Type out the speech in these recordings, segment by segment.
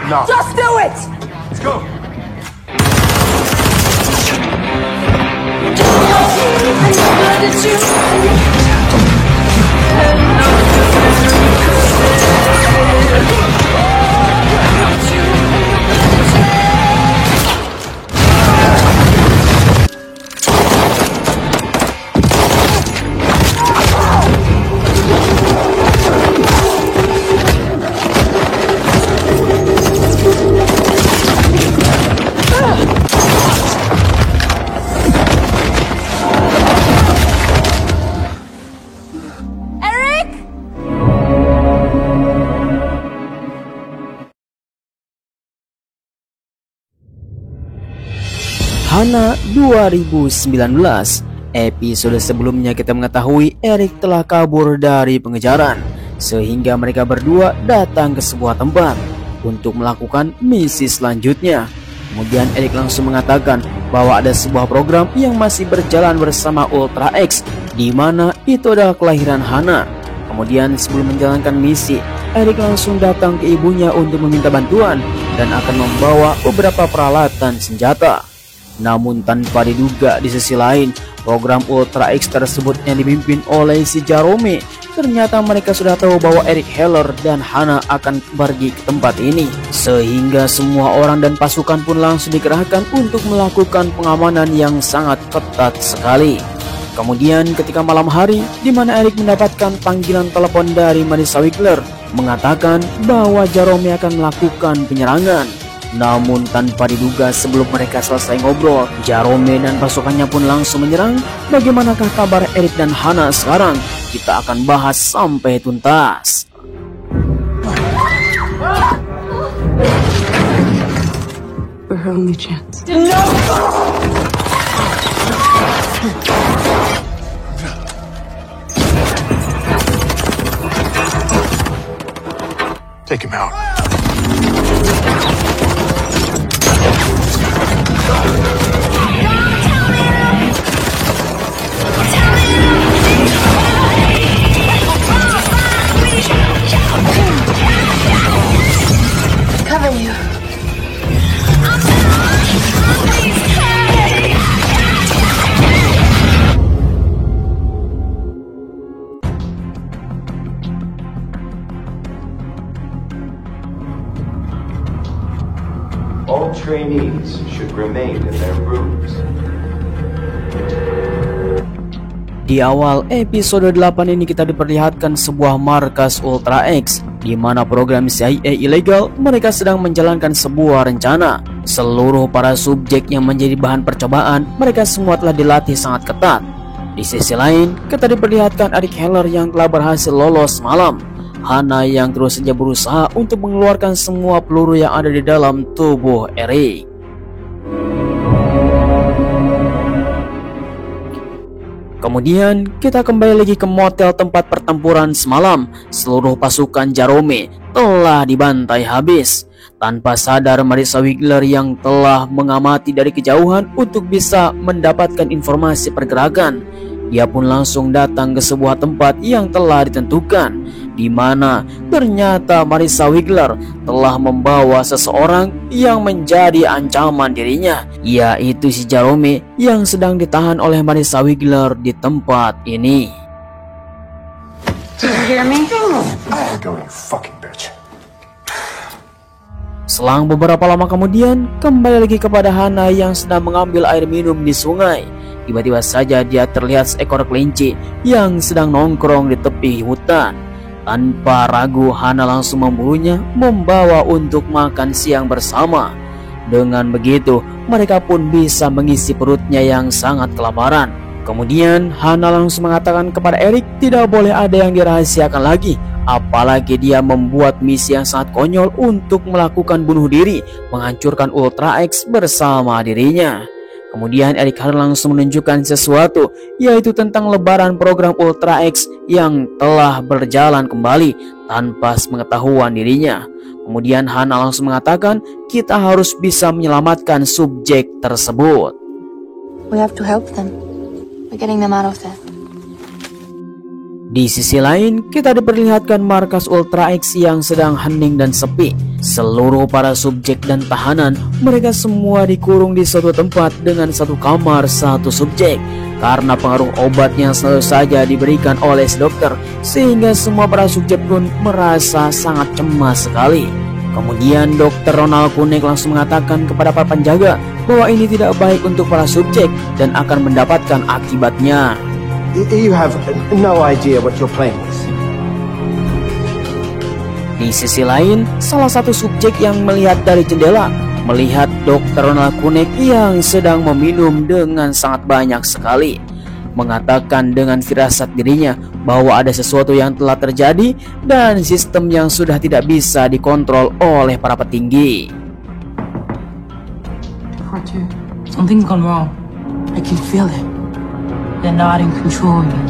No. Just do it! Let's go. Hana 2019. Episode sebelumnya kita mengetahui Eric telah kabur dari pengejaran, sehingga mereka berdua datang ke sebuah tempat untuk melakukan misi selanjutnya. Kemudian Eric langsung mengatakan bahwa ada sebuah program yang masih berjalan bersama Ultra X, di mana itu adalah kelahiran Hana. Kemudian sebelum menjalankan misi, Eric langsung datang ke ibunya untuk meminta bantuan dan akan membawa beberapa peralatan senjata. Namun tanpa diduga, di sisi lain program Ultra X tersebut yang dipimpin oleh si Jerome, ternyata mereka sudah tahu bahwa Eric Heller dan Hana akan pergi ke tempat ini, sehingga semua orang dan pasukan pun langsung dikerahkan untuk melakukan pengamanan yang sangat ketat sekali. Kemudian ketika malam hari, di mana Eric mendapatkan panggilan telepon dari Marissa Wiggler mengatakan bahwa Jerome akan melakukan penyerangan. Namun tanpa diduga, sebelum mereka selesai ngobrol, Jerome dan pasukannya pun langsung menyerang. Bagaimanakah kabar Eric dan Hana sekarang? Kita akan bahas sampai tuntas. We're her only chance. Take him out. Cover you. All trainees should remain in their rooms. Di awal episode 8 ini kita diperlihatkan sebuah markas Ultra X, di mana program CIA ilegal mereka sedang menjalankan sebuah rencana. Seluruh para subjek yang menjadi bahan percobaan, mereka semua telah dilatih sangat ketat. Di sisi lain, kita diperlihatkan Eric Heller yang telah berhasil lolos malam, Hana yang terus saja berusaha untuk mengeluarkan semua peluru yang ada di dalam tubuh Eric. Kemudian kita kembali lagi ke motel tempat pertempuran semalam. Seluruh pasukan Jerome telah dibantai habis. Tanpa sadar, Marissa Wiggler yang telah mengamati dari kejauhan untuk bisa mendapatkan informasi pergerakan, dia pun langsung datang ke sebuah tempat yang telah ditentukan, di mana ternyata Marissa Wiggler telah membawa seseorang yang menjadi ancaman dirinya, yaitu si Jerome yang sedang ditahan oleh Marissa Wiggler di tempat ini. Did you hear me? Go, you fucking bitch. Selang beberapa lama kemudian, kembali lagi kepada Hana yang sedang mengambil air minum di sungai. Tiba-tiba saja dia terlihat seekor kelinci yang sedang nongkrong di tepi hutan. Tanpa ragu, Hana langsung memburunya, membawa untuk makan siang bersama. Dengan begitu, mereka pun bisa mengisi perutnya yang sangat kelaparan. Kemudian Hana langsung mengatakan kepada Eric tidak boleh ada yang dirahasiakan lagi, apalagi dia membuat misi yang sangat konyol untuk melakukan bunuh diri, menghancurkan Ultra X bersama dirinya. Kemudian Eric langsung menunjukkan sesuatu, yaitu tentang lebaran program Ultra X yang telah berjalan kembali tanpa sepengetahuan dirinya. Kemudian Hana langsung mengatakan kita harus bisa menyelamatkan subjek tersebut. We have to help them. We're getting them out of there. Di sisi lain, kita diperlihatkan markas Ultra X yang sedang hening dan sepi. Seluruh para subjek dan tahanan, mereka semua dikurung di suatu tempat dengan satu kamar satu subjek. Karena pengaruh obat yang selalu saja diberikan oleh si dokter, sehingga semua para subjek pun merasa sangat cemas sekali. Kemudian Dr. Ronald Koenig langsung mengatakan kepada para penjaga bahwa ini tidak baik untuk para subjek dan akan mendapatkan akibatnya. You have no idea what your plan is. Di sisi lain, salah satu subjek yang melihat dari jendela melihat Dr. Ronald Koenig yang sedang meminum dengan sangat banyak sekali, mengatakan dengan firasat dirinya bahwa ada sesuatu yang telah terjadi dan sistem yang sudah tidak bisa dikontrol oleh para petinggi. Arthur, something's gone wrong. I can feel it. They're not in control anymore.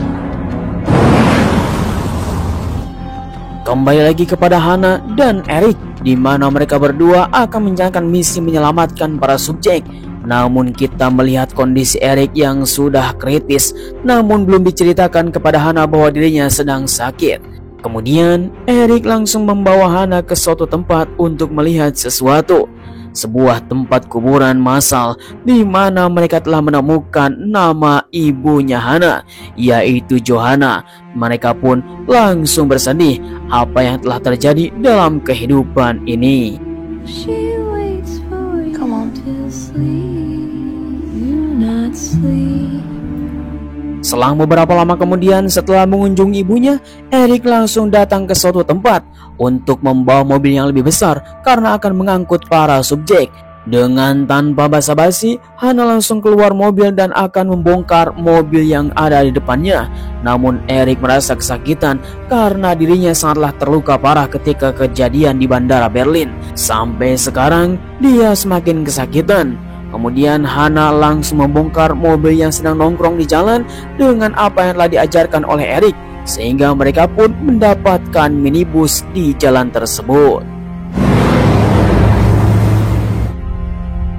Kembali lagi kepada Hana dan Eric, di mana mereka berdua akan menjalankan misi menyelamatkan para subjek. Namun kita melihat kondisi Eric yang sudah kritis, namun belum diceritakan kepada Hana bahwa dirinya sedang sakit. Kemudian Eric langsung membawa Hana ke suatu tempat untuk melihat sesuatu. Sebuah tempat kuburan massal di mana mereka telah menemukan nama ibunya Hana, yaitu Johanna. Mereka pun langsung bersedih apa yang telah terjadi dalam kehidupan ini. She waits for you. Come on. To sleep. You not sleep. Selang beberapa lama kemudian, setelah mengunjungi ibunya, Eric langsung datang ke suatu tempat untuk membawa mobil yang lebih besar karena akan mengangkut para subjek. Dengan tanpa basa-basi, Hana langsung keluar mobil dan akan membongkar mobil yang ada di depannya. Namun Eric merasa kesakitan karena dirinya sangatlah terluka parah ketika kejadian di bandara Berlin. Sampai sekarang dia semakin kesakitan. Kemudian Hana langsung membongkar mobil yang sedang nongkrong di jalan dengan apa yang telah diajarkan oleh Eric, sehingga mereka pun mendapatkan minibus di jalan tersebut.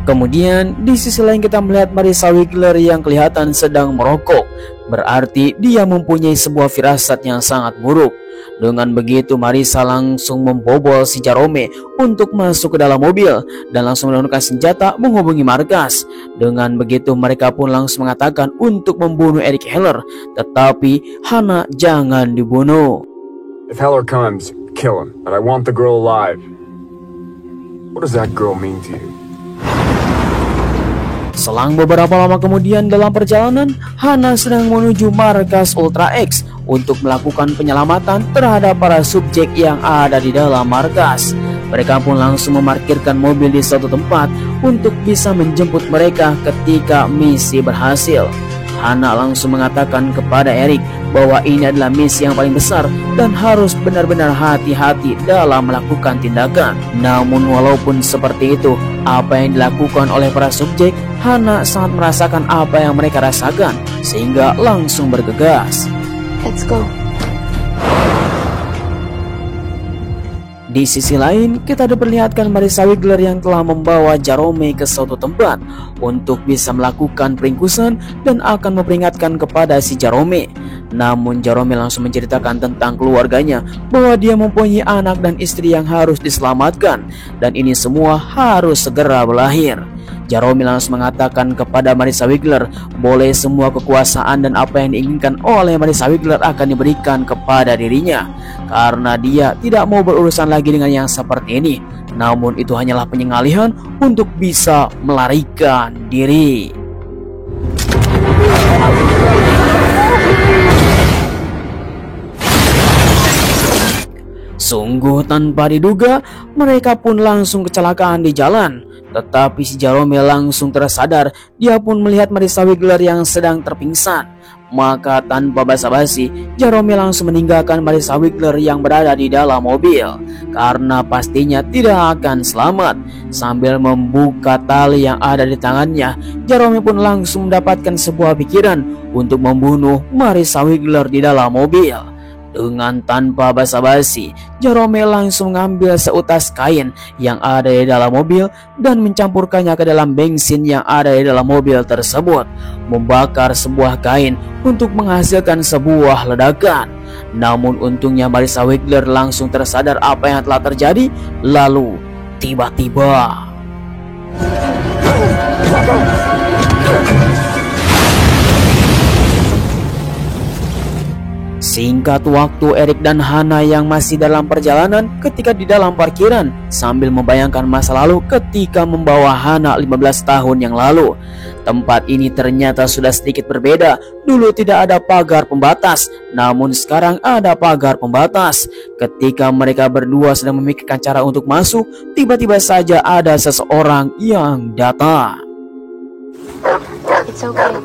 Kemudian di sisi lain kita melihat Marissa Wigler yang kelihatan sedang merokok. Berarti dia mempunyai sebuah firasat yang sangat buruk. Dengan begitu Marissa langsung membobol si Jerome untuk masuk ke dalam mobil dan langsung menurunkan senjata menghubungi markas. Dengan begitu mereka pun langsung mengatakan untuk membunuh Eric Heller, tetapi Hana jangan dibunuh. If Heller comes, kill him. But I want the girl alive. What does that girl mean to you? Selang beberapa lama kemudian dalam perjalanan, Hana sedang menuju markas Ultra X untuk melakukan penyelamatan terhadap para subjek yang ada di dalam markas. Mereka pun langsung memarkirkan mobil di suatu tempat untuk bisa menjemput mereka ketika misi berhasil. Hana langsung mengatakan kepada Eric bahwa ini adalah misi yang paling besar dan harus benar-benar hati-hati dalam melakukan tindakan. Namun walaupun seperti itu, apa yang dilakukan oleh para subjek, Hana sangat merasakan apa yang mereka rasakan, sehingga langsung bergegas. Let's go. Di sisi lain, kita diperlihatkan Marissa Wigler yang telah membawa Jerome ke suatu tempat untuk bisa melakukan peringkusan dan akan memperingatkan kepada si Jerome. Namun Jerome langsung menceritakan tentang keluarganya, bahwa dia mempunyai anak dan istri yang harus diselamatkan, dan ini semua harus segera berakhir. Jerome langsung mengatakan kepada Marissa Wigler, boleh semua kekuasaan dan apa yang diinginkan oleh Marissa Wigler akan diberikan kepada dirinya, karena dia tidak mau berurusan lagi dengan yang seperti ini. Namun itu hanyalah penyengalihan untuk bisa melarikan diri. Sungguh tanpa diduga, mereka pun langsung kecelakaan di jalan. Tetapi si Jerome langsung tersadar. Dia pun melihat Marissa Wigler yang sedang terpingsan. Maka tanpa basa-basi, Jerome langsung meninggalkan Marissa Wigler yang berada di dalam mobil, karena pastinya tidak akan selamat. Sambil membuka tali yang ada di tangannya, Jerome pun langsung mendapatkan sebuah pikiran untuk membunuh Marissa Wigler di dalam mobil. Dengan tanpa basa-basi, Jerome langsung mengambil seutas kain yang ada di dalam mobil dan mencampurkannya ke dalam bensin yang ada di dalam mobil tersebut, membakar sebuah kain untuk menghasilkan sebuah ledakan. Namun untungnya Marissa Wigler langsung tersadar apa yang telah terjadi, lalu tiba-tiba singkat waktu, Eric dan Hana yang masih dalam perjalanan ketika di dalam parkiran sambil membayangkan masa lalu ketika membawa Hana 15 tahun yang lalu. Tempat ini ternyata sudah sedikit berbeda. Dulu tidak ada pagar pembatas, namun sekarang ada pagar pembatas. Ketika mereka berdua sedang memikirkan cara untuk masuk, tiba-tiba saja ada seseorang yang datang. It's okay.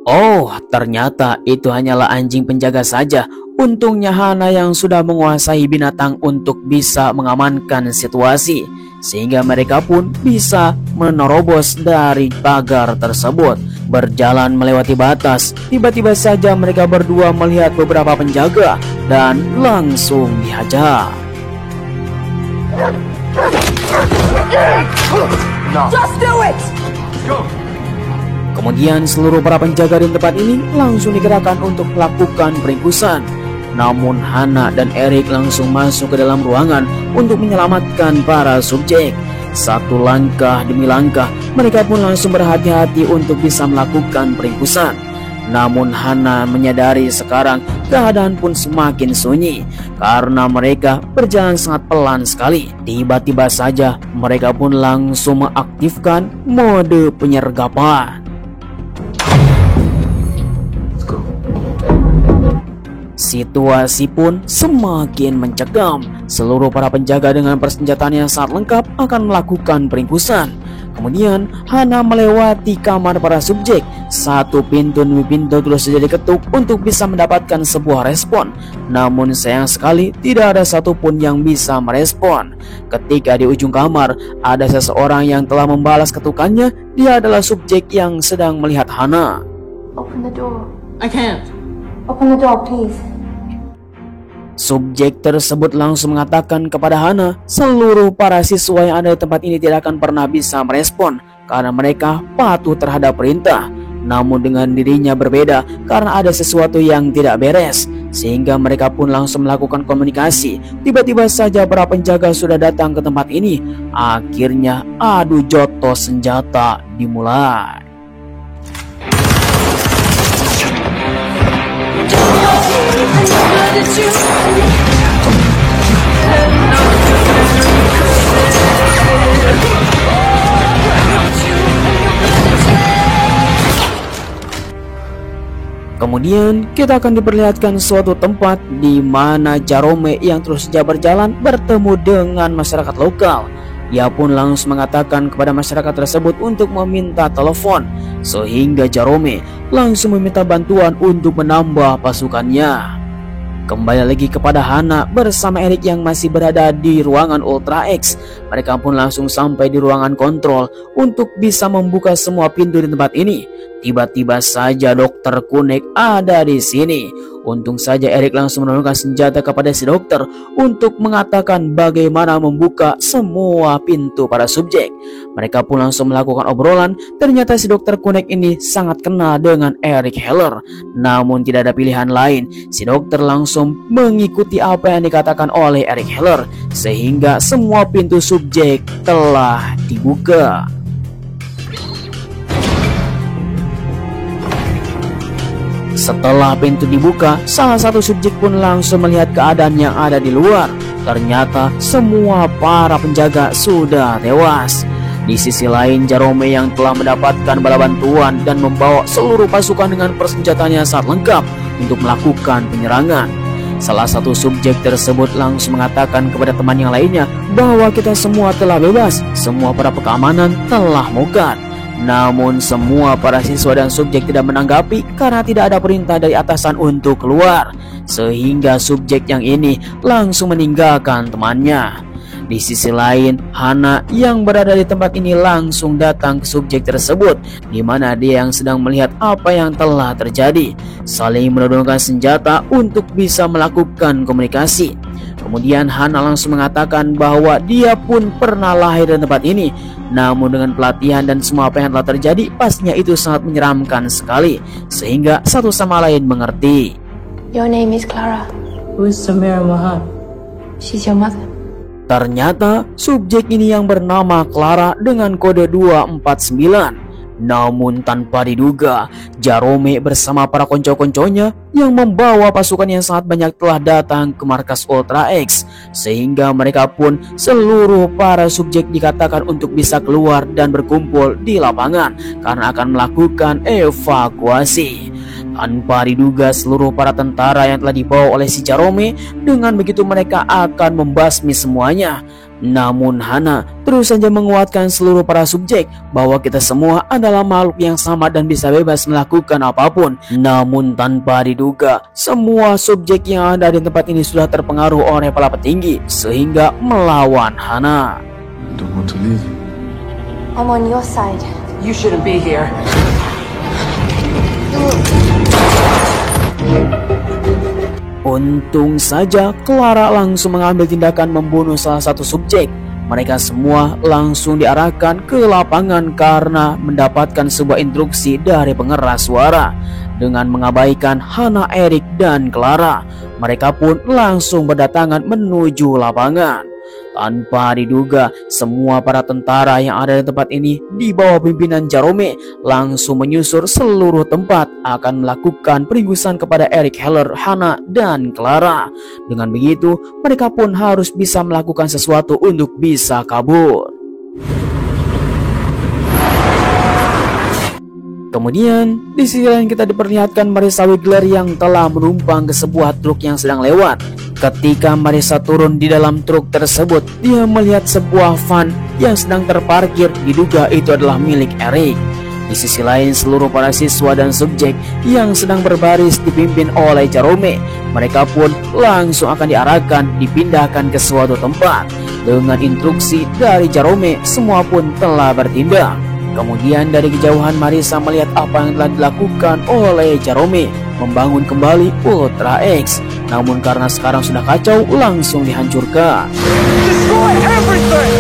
Oh, ternyata itu hanyalah anjing penjaga saja. Untungnya Hana yang sudah menguasai binatang untuk bisa mengamankan situasi, sehingga mereka pun bisa menerobos dari pagar tersebut. Berjalan melewati batas, tiba-tiba saja mereka berdua melihat beberapa penjaga dan langsung dihajar. Just do it! Kemudian seluruh para penjaga di tempat ini langsung digerakkan untuk melakukan peringkusan. Namun Hana dan Eric langsung masuk ke dalam ruangan untuk menyelamatkan para subjek. Satu langkah demi langkah, mereka pun langsung berhati-hati untuk bisa melakukan peringkusan. Namun Hana menyadari sekarang keadaan pun semakin sunyi karena mereka berjalan sangat pelan sekali. Tiba-tiba saja mereka pun langsung mengaktifkan mode penyergapan. Situasi pun semakin mencekam. Seluruh para penjaga dengan persenjataan yang sangat lengkap akan melakukan peringkusan. Kemudian Hana melewati kamar para subjek. Satu pintu demi pintu terus saja diketuk untuk bisa mendapatkan sebuah respon. Namun sayang sekali tidak ada satupun yang bisa merespon. Ketika di ujung kamar ada seseorang yang telah membalas ketukannya. Dia adalah subjek yang sedang melihat Hana. Open the door. I can't. Open the door, please. Subjek tersebut langsung mengatakan kepada Hana, seluruh para siswa yang ada di tempat ini tidak akan pernah bisa merespon karena mereka patuh terhadap perintah. Namun dengan dirinya berbeda karena ada sesuatu yang tidak beres, sehingga mereka pun langsung melakukan komunikasi. Tiba-tiba saja para penjaga sudah datang ke tempat ini. Akhirnya adu jotos senjata dimulai. Kemudian kita akan diperlihatkan suatu tempat di mana Jerome yang terus saja berjalan bertemu dengan masyarakat lokal. Ia pun langsung mengatakan kepada masyarakat tersebut untuk meminta telepon, sehingga Jerome langsung meminta bantuan untuk menambah pasukannya. Kembali lagi kepada Hana bersama Eric yang masih berada di ruangan Ultra X. Mereka pun langsung sampai di ruangan kontrol untuk bisa membuka semua pintu di tempat ini. Tiba-tiba saja Dokter Koenig ada di sini. Untung saja Eric langsung menurunkan senjata kepada si dokter untuk mengatakan bagaimana membuka semua pintu para subjek. Mereka pun langsung melakukan obrolan. Ternyata si Dokter Koenig ini sangat kenal dengan Eric Heller. Namun tidak ada pilihan lain. Si dokter langsung mengikuti apa yang dikatakan oleh Eric Heller, sehingga semua pintu subjek telah dibuka. Setelah pintu dibuka, salah satu subjek pun langsung melihat keadaan yang ada di luar. Ternyata semua para penjaga sudah tewas. Di sisi lain, Jerome yang telah mendapatkan bala bantuan dan membawa seluruh pasukan dengan persenjataannya sangat lengkap untuk melakukan penyerangan. Salah satu subjek tersebut langsung mengatakan kepada teman yang lainnya bahwa kita semua telah bebas, semua para keamanan telah mokat. Namun semua para siswa dan subjek tidak menanggapi karena tidak ada perintah dari atasan untuk keluar, sehingga subjek yang ini langsung meninggalkan temannya. Di sisi lain, Hana yang berada di tempat ini langsung datang ke subjek tersebut, di mana dia yang sedang melihat apa yang telah terjadi, saling menodongkan senjata untuk bisa melakukan komunikasi. Kemudian Hana langsung mengatakan bahwa dia pun pernah lahir di tempat ini, namun dengan pelatihan dan semua apa yang telah terjadi, pastinya itu sangat menyeramkan sekali, sehingga satu sama lain mengerti. Your name is Clara. Who is Samira Mahan? She's your mother. Ternyata subjek ini yang bernama Clara dengan kode 249. Namun tanpa diduga, Jerome bersama para konco-konconya yang membawa pasukan yang sangat banyak telah datang ke markas Ultra X, sehingga mereka pun seluruh para subjek dikatakan untuk bisa keluar dan berkumpul di lapangan karena akan melakukan evakuasi. Tanpa diduga, seluruh para tentara yang telah dibawa oleh si Jerome, dengan begitu mereka akan membasmi semuanya. Namun Hana terus saja menguatkan seluruh para subjek bahwa kita semua adalah makhluk yang sama dan bisa bebas melakukan apapun. Namun tanpa diduga, semua subjek yang ada di tempat ini sudah terpengaruh oleh para petinggi sehingga melawan Hana. I don't want to leave. I'm on your side. You shouldn't be here. Untung saja Clara langsung mengambil tindakan membunuh salah satu subjek. Mereka semua langsung diarahkan ke lapangan karena mendapatkan sebuah instruksi dari pengeras suara. Dengan mengabaikan Hana, Eric, dan Clara, mereka pun langsung berdatangan menuju lapangan. Tanpa diduga, semua para tentara yang ada di tempat ini di bawah pimpinan Jerome langsung menyusur seluruh tempat akan melakukan peringgusan kepada Eric, Heller, Hana, dan Clara. Dengan begitu, mereka pun harus bisa melakukan sesuatu untuk bisa kabur. Kemudian, di sisi lain kita diperlihatkan Marissa Wiggler yang telah menumpang ke sebuah truk yang sedang lewat. Ketika Marissa turun di dalam truk tersebut, dia melihat sebuah van yang sedang terparkir, diduga itu adalah milik Eric. Di sisi lain, seluruh para siswa dan subjek yang sedang berbaris dipimpin oleh Jerome, mereka pun langsung akan diarahkan dipindahkan ke suatu tempat. Dengan instruksi dari Jerome, semua pun telah bertindak. Kemudian dari kejauhan Marissa melihat apa yang telah dilakukan oleh Jerome, membangun kembali Ultra X. Namun karena sekarang sudah kacau, langsung dihancurkan. Destroy everything!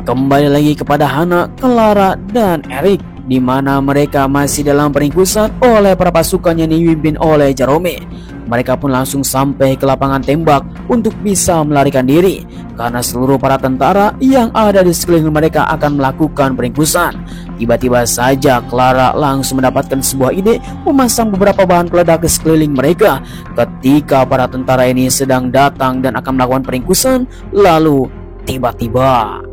Kembali lagi kepada Hana, Clara, dan Eric, di mana mereka masih dalam peringkusan oleh para pasukan yang dipimpin oleh Jerome. Mereka pun langsung sampai ke lapangan tembak untuk bisa melarikan diri karena seluruh para tentara yang ada di sekeliling mereka akan melakukan peringkusan. Tiba-tiba saja Clara langsung mendapatkan sebuah ide memasang beberapa bahan peledak di sekeliling mereka. Ketika para tentara ini sedang datang dan akan melakukan peringkusan, lalu tiba-tiba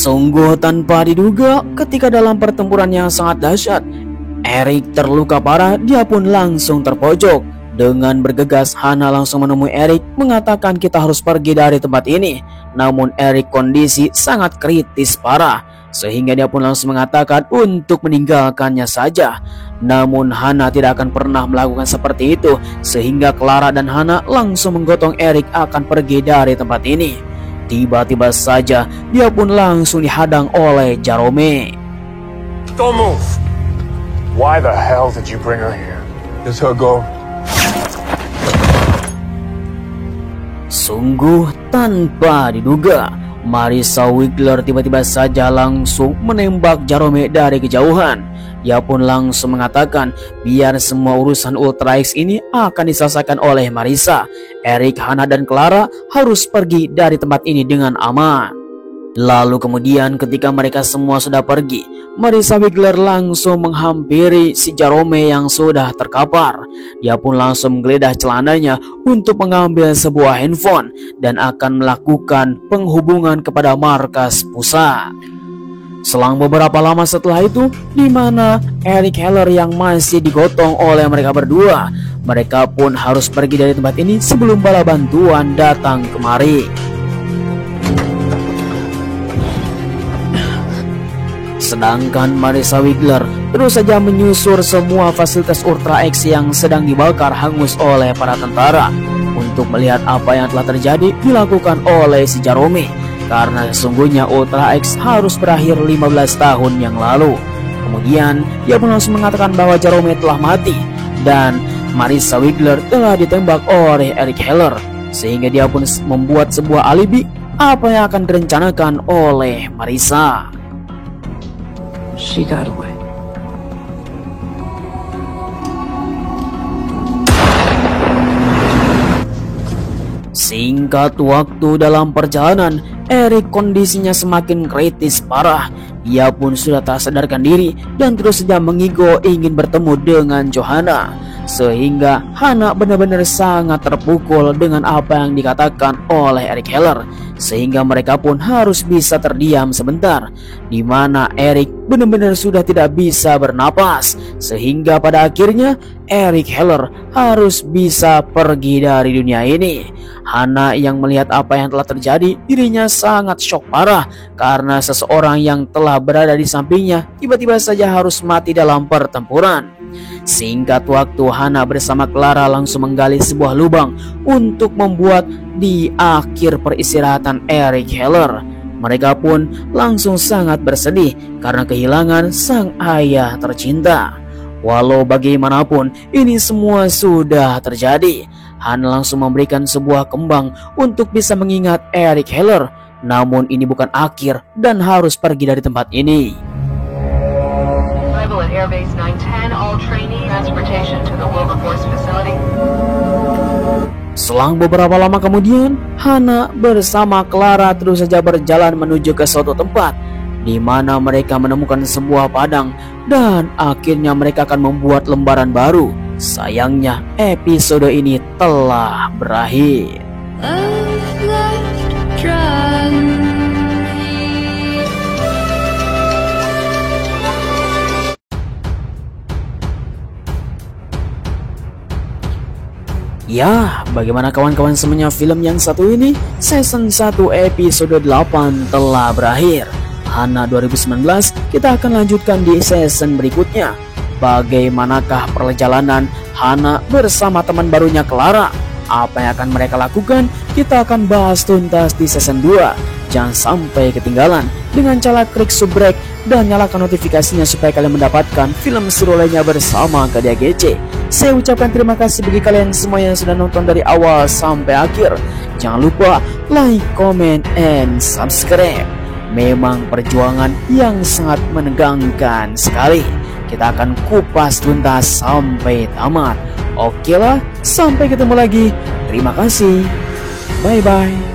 sungguh tanpa diduga, ketika dalam pertempuran yang sangat dahsyat, Eric terluka parah. Dia pun langsung terpojok. Dengan bergegas, Hana langsung menemui Eric, mengatakan kita harus pergi dari tempat ini. Namun Eric kondisi sangat kritis parah, sehingga dia pun langsung mengatakan untuk meninggalkannya saja. Namun Hana tidak akan pernah melakukan seperti itu, sehingga Clara dan Hana langsung menggotong Eric akan pergi dari tempat ini. Tiba-tiba saja dia pun langsung dihadang oleh Jerome. Don't move! Why the hell did you bring her here? Let her go. Sungguh tanpa diduga, Marissa Wiggler tiba-tiba saja langsung menembak Jerome dari kejauhan. Dia pun langsung mengatakan biar semua urusan Ultra X ini akan diselesaikan oleh Marissa. Eric, Hana, dan Clara harus pergi dari tempat ini dengan aman. Lalu kemudian ketika mereka semua sudah pergi, Marissa Wiggler langsung menghampiri si Jerome yang sudah terkapar. Dia pun langsung menggeledah celananya untuk mengambil sebuah handphone dan akan melakukan penghubungan kepada markas pusat. Selang beberapa lama setelah itu, di mana Eric Heller yang masih digotong oleh mereka berdua, mereka pun harus pergi dari tempat ini sebelum bala bantuan datang kemari. Sedangkan Marissa Wiggler terus saja menyusur semua fasilitas Ultra X yang sedang dibakar hangus oleh para tentara untuk melihat apa yang telah terjadi dilakukan oleh si Jerome, karena sesungguhnya Ultra X harus berakhir 15 tahun yang lalu. Kemudian dia pun langsung mengatakan bahwa Jerome telah mati dan Marissa Wiggler telah ditembak oleh Eric Heller, sehingga dia pun membuat sebuah alibi apa yang akan direncanakan oleh Marissa. She got away. Singkat waktu dalam perjalanan, Eric kondisinya semakin kritis parah. Dia pun sudah tak sadarkan diri dan terus saja mengigo ingin bertemu dengan Johanna, sehingga Hana benar-benar sangat terpukul dengan apa yang dikatakan oleh Eric Heller, sehingga mereka pun harus bisa terdiam sebentar, di mana Eric benar-benar sudah tidak bisa bernapas, sehingga pada akhirnya Eric Heller harus bisa pergi dari dunia ini. Hana yang melihat apa yang telah terjadi, dirinya sangat syok parah karena seseorang yang telah berada di sampingnya tiba-tiba saja harus mati dalam pertempuran. Singkat waktu, Hana bersama Clara langsung menggali sebuah lubang untuk membuat di akhir peristirahatan Eric Heller. Mereka pun langsung sangat bersedih karena kehilangan sang ayah tercinta. Walau bagaimanapun, ini semua sudah terjadi. Hana langsung memberikan sebuah kembang untuk bisa mengingat Eric Heller. Namun ini bukan akhir dan harus pergi dari tempat ini. Arrival at Airbase 910, all trainee transportation to the Wilberforce facility. Selang beberapa lama kemudian, Hana bersama Clara terus saja berjalan menuju ke suatu tempat di mana mereka menemukan sebuah padang dan akhirnya mereka akan membuat lembaran baru. Sayangnya episode ini telah berakhir. I've left dry. Ya, bagaimana kawan-kawan semuanya, film yang satu ini, season 1 episode 8 telah berakhir. Hana 2019, kita akan lanjutkan di season berikutnya. Bagaimanakah perjalanan Hana bersama teman barunya Clara? Apa yang akan mereka lakukan? Kita akan bahas tuntas di season 2. Jangan sampai ketinggalan dengan cara klik subrek dan nyalakan notifikasinya supaya kalian mendapatkan film seru lainnya bersama KDAGC. Saya ucapkan terima kasih bagi kalian semua yang sudah nonton dari awal sampai akhir. Jangan lupa like, comment, and subscribe. Memang perjuangan yang sangat menegangkan sekali. Kita akan kupas tuntas sampai tamat. Oke lah, sampai ketemu lagi. Terima kasih. Bye-bye.